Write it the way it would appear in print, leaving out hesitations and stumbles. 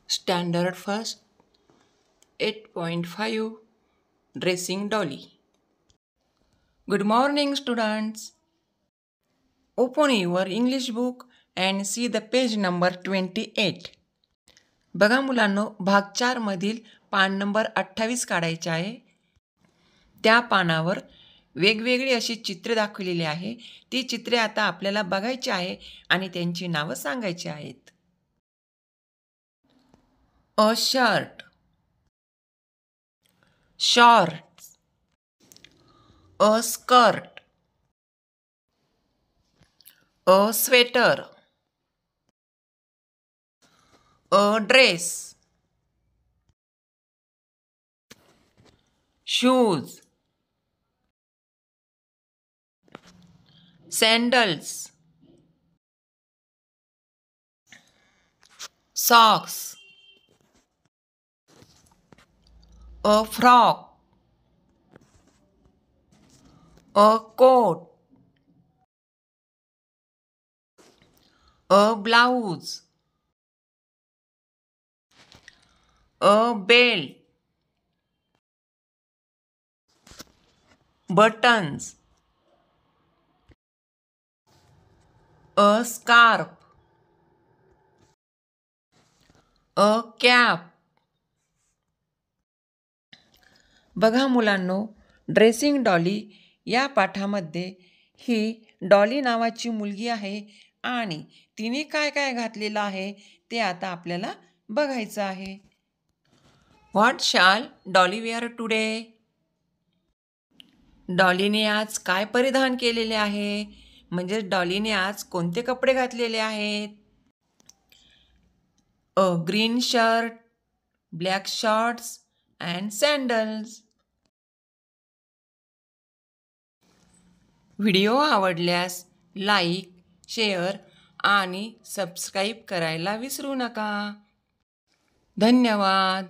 Standard First 8.5 Dressing Dolly. Good morning, students. Open your English book and see the page number 28. बघा मुलांनो, भाग 4 मधील पान number 28 काढायचे आहे. त्या पानावर वेगवेगळी अशी चित्रे दाखवलेली आहे. ती चित्रे आता आपल्याला बघायची आहे आणि त्यांची नावं सांगायची आहेत. A shirt, shorts, a skirt, a sweater, a dress, shoes, sandals, socks, a frock, a coat, a blouse, a belt, buttons, a scarf, a cap. बघा मुलांनो, ड्रेसिंग डॉली या पाठामध्ये ही डॉली नावाची मुलगी आहे आणि तिने काय काय घातलेलं आहे ते आता आपल्याला बघायचं आहे. व्हॉट शाल डॉली वेअर टुडे? डॉलीने आज काय परिधान केलेले आहे? म्हणजे डॉलीने आज कोणते कपडे घातलेले आहेत? A green shirt, black shorts and sandals. Video आवडल्यास लाईक, शेअर आणि सबस्क्राईब करायला विसरू नका. धन्यवाद.